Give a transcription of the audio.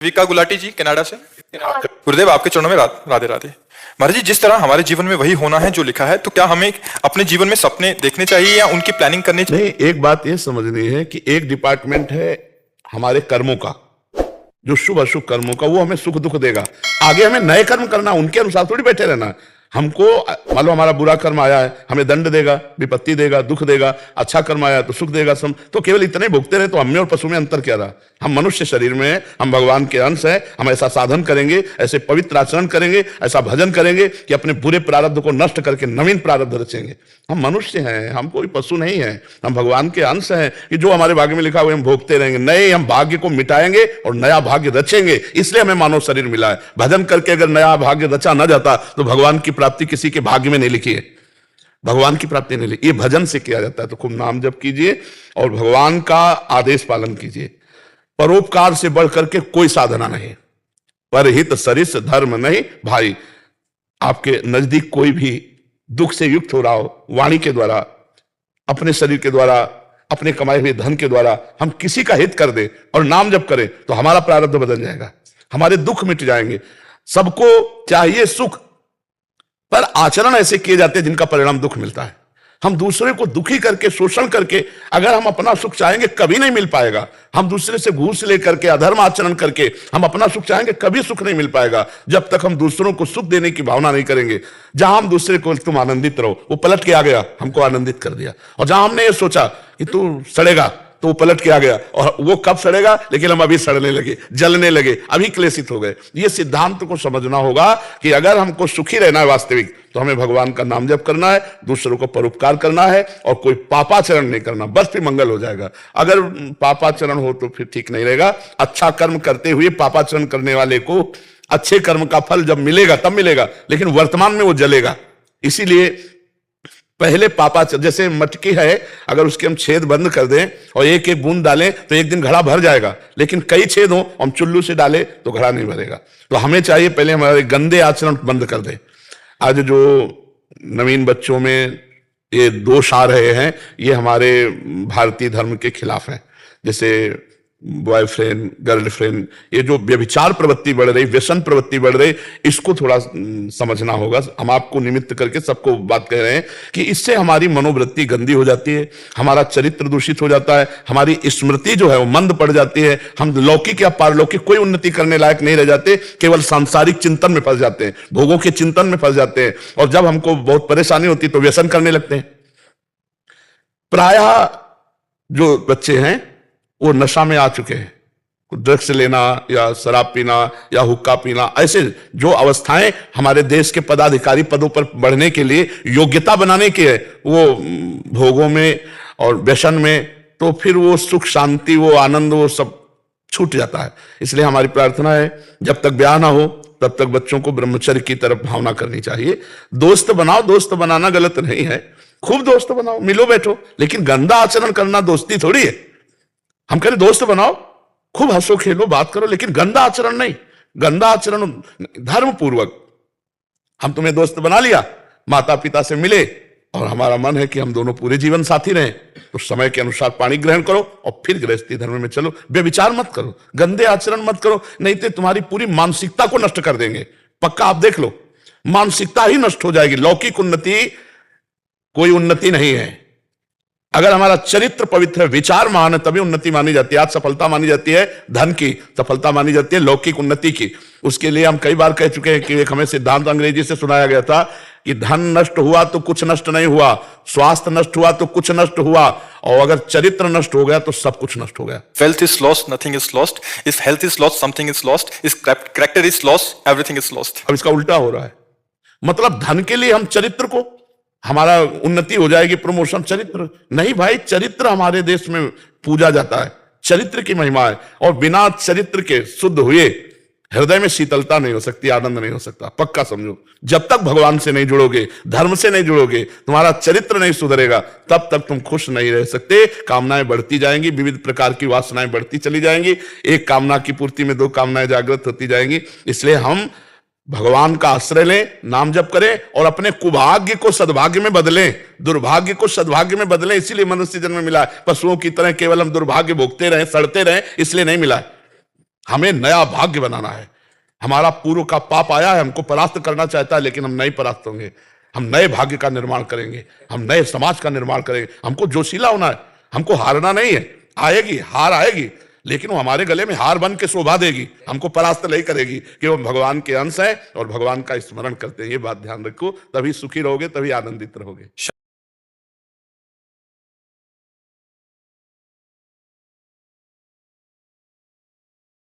विका गुलाटी जी कनाडा से। गुरुदेव आपके चरणों में राधे राधे। महाराज जी, जिस तरह हमारे जीवन में वही होना है जो लिखा है, तो क्या हमें अपने जीवन में सपने देखने चाहिए या उनकी प्लानिंग करनी चाहिए? नहीं, एक बात ये समझनी है कि एक डिपार्टमेंट है हमारे कर्मों का, जो शुभ अशुभ कर्मों का, वो हमें सुख दुख देगा। आगे हमें नए कर्म करना, उनके अनुसार थोड़ी बैठे रहना। हमको मान लो हमारा बुरा कर्म आया है, हमें दंड देगा, विपत्ति देगा, दुख देगा। अच्छा कर्म आया तो सुख देगा। सम तो केवल इतने भुगते रहे, तो हम में और पशु में अंतर क्या रहा? हम मनुष्य शरीर में हैं, हम भगवान के अंश हैं। हम ऐसा साधन करेंगे, ऐसे पवित्र आचरण करेंगे, ऐसा भजन करेंगे कि अपने बुरे प्रारब्ध को नष्ट करके नवीन प्रारब्ध रचेंगे। हम मनुष्य हैं, हम कोई पशु नहीं है। हम भगवान के अंश हैं कि जो हमारे भाग्य में लिखा हुआ हम भोगते रहेंगे। नए हम भाग्य को मिटाएंगे और नया भाग्य रचेंगे। इसलिए हमें मानव शरीर मिला है। भजन करके अगर नया भाग्य रचा न जाता तो भगवान की प्राप्ति किसी के भाग्य में नहीं लिखी है। भगवान की प्राप्ति नहीं लिखी, ये भजन से किया जाता है। तो खूब नाम जप कीजिए और भगवान का आदेश पालन कीजिए। परोपकार से बढ़ करके कोई साधना नहीं। परहित सरिस धर्म नहीं भाई। आपके नजदीक कोई भी दुख से युक्त हो रहा हो, वाणी के द्वारा, अपने शरीर के द्वारा, अपने कमाए हुए धन के द्वारा हम किसी का हित कर दे और नाम जप करें तो हमारा प्रारब्ध बदल जाएगा, हमारे दुख मिट जाएंगे। सबको चाहिए सुख, पर आचरण ऐसे किए जाते हैं जिनका परिणाम दुख मिलता है। हम दूसरे को दुखी करके, शोषण करके अगर हम अपना सुख चाहेंगे कभी नहीं मिल पाएगा। हम दूसरे से घूस लेकर के, अधर्म आचरण करके हम अपना सुख चाहेंगे, कभी सुख नहीं मिल पाएगा जब तक हम दूसरों को सुख देने की भावना नहीं करेंगे। जहां हम दूसरे को तुम आनंदित रहो, वो पलट के आ गया, हमको आनंदित कर दिया। और जहां हमने ये सोचा कि तू सड़ेगा, तो वो पलट के आ गया और वो कब सड़ेगा, लेकिन हम अभी सड़ने लगे, जलने लगे, अभी क्लेशित हो गए। ये सिद्धांत को समझना होगा कि अगर हमको सुखी रहना है वास्तविक, तो हमें भगवान का नाम जप करना है, दूसरों को परोपकार करना है और कोई पापाचरण नहीं करना, बस फिर मंगल हो जाएगा। अगर पापाचरण हो तो फिर ठीक नहीं रहेगा। अच्छा कर्म करते हुए पापाचरण करने वाले को अच्छे कर्म का फल जब मिलेगा तब मिलेगा, लेकिन वर्तमान में वो जलेगा। इसीलिए पहले पापाचरण, जैसे मटकी है, अगर उसके हम छेद बंद कर दें और एक एक बूंद डालें तो एक दिन घड़ा भर जाएगा, लेकिन कई छेद हो, हम चुल्लू से डालें तो घड़ा नहीं भरेगा। तो हमें चाहिए पहले हमारे गंदे आचरण बंद कर दें। आज जो नवीन बच्चों में ये दोष आ रहे हैं, ये हमारे भारतीय धर्म के खिलाफ है। जैसे बॉयफ्रेंड, गर्लफ्रेंड, ये जो व्यभिचार प्रवृत्ति बढ़ रही, व्यसन प्रवृत्ति बढ़ रही, इसको थोड़ा समझना होगा। हम आपको निमित्त करके सबको बात कह रहे हैं कि इससे हमारी मनोवृत्ति गंदी हो जाती है, हमारा चरित्र दूषित हो जाता है, हमारी स्मृति जो है वो मंद पड़ जाती है। हम लौकिक या पारलौकिक कोई उन्नति करने लायक नहीं रह जाते, केवल सांसारिक चिंतन में फंस जाते हैं, भोगों के चिंतन में फंस जाते हैं। और जब हमको बहुत परेशानी होती है तो व्यसन करने लगते हैं। प्रायः जो बच्चे हैं वो नशा में आ चुके हैं। ड्रग्स लेना या शराब पीना या हुक्का पीना, ऐसे जो अवस्थाएं हमारे देश के पदाधिकारी पदों पर बढ़ने के लिए योग्यता बनाने की है, वो भोगों में और व्यसन में, तो फिर वो सुख शांति, वो आनंद, वो सब छूट जाता है। इसलिए हमारी प्रार्थना है जब तक ब्याह ना हो तब तक बच्चों को ब्रह्मचर्य की तरफ भावना करनी चाहिए। दोस्त बनाओ, दोस्त बनाना गलत नहीं है, खूब दोस्त बनाओ, मिलो बैठो, लेकिन गंदा आचरण करना दोस्ती थोड़ी है। हम कह रहे दोस्त बनाओ, खूब हंसो खेलो बात करो, लेकिन गंदा आचरण नहीं। गंदा आचरण धर्म पूर्वक, हम तुम्हें दोस्त बना लिया, माता पिता से मिले और हमारा मन है कि हम दोनों पूरे जीवन साथी रहें, तो समय के अनुसार पानी ग्रहण करो और फिर गृहस्थी धर्म में चलो। व्यभिचार मत करो, गंदे आचरण मत करो, नहीं तो तुम्हारी पूरी मानसिकता को नष्ट कर देंगे। पक्का आप देख लो, मानसिकता ही नष्ट हो जाएगी। लौकिक उन्नति कोई उन्नति नहीं है। अगर हमारा चरित्र पवित्र है, विचार महान है, तभी उन्नति मानी जाती है। आज सफलता मानी जाती है धन की, सफलता मानी जाती है लौकिक उन्नति की। उसके लिए हम कई बार कह चुके हैं कि एक हमें सिद्धांत अंग्रेजी से सुनाया गया था कि धन नष्ट हुआ तो कुछ नष्ट नहीं हुआ, स्वास्थ्य नष्ट हुआ तो कुछ नष्ट हुआ, और अगर चरित्र नष्ट हो गया तो सब कुछ नष्ट हो गया। Wealth is lost, nothing is lost. If health is lost, something is lost. If character is lost, everything is lost. अब इसका उल्टा हो रहा है। मतलब धन के लिए हम चरित्र को, हमारा उन्नति हो जाएगी, प्रमोशन, चरित्र नहीं भाई। चरित्र हमारे देश में पूजा जाता है, चरित्र की महिमा है, और बिना चरित्र के शुद्ध हुए हृदय में शीतलता नहीं हो सकती, आनंद नहीं हो सकता। पक्का समझो, जब तक भगवान से नहीं जुड़ोगे, धर्म से नहीं जुड़ोगे, तुम्हारा चरित्र नहीं सुधरेगा, तब तक तुम खुश नहीं रह सकते। कामनाएं बढ़ती जाएंगी, विविध प्रकार की वासनाएं बढ़ती चली जाएंगी, एक कामना की पूर्ति में दो कामनाएं जागृत होती जाएंगी। इसलिए हम भगवान का आश्रय लें, नाम जप करें और अपने कुभाग्य को सद्भाग्य में बदलें, दुर्भाग्य को सद्भाग्य में बदलें। इसीलिए मनुष्य जन्म मिला है। पशुओं की तरह केवल हम दुर्भाग्य भोगते रहे, सड़ते रहे, इसलिए नहीं मिला है। हमें नया भाग्य बनाना है। हमारा पूर्व का पाप आया है, हमको परास्त करना चाहता है, लेकिन हम नहीं परास्त होंगे। हम नए भाग्य का निर्माण करेंगे, हम नए समाज का निर्माण करेंगे। हमको जोशीला होना है, हमको हारना नहीं है। आएगी हार, आएगी, लेकिन वो हमारे गले में हार बन के शोभा देगी, हमको परास्त नहीं करेगी, कि वो भगवान के अंश है और भगवान का स्मरण करते हैं। ये बात ध्यान रखो, तभी सुखी रहोगे, तभी आनंदित रहोगे।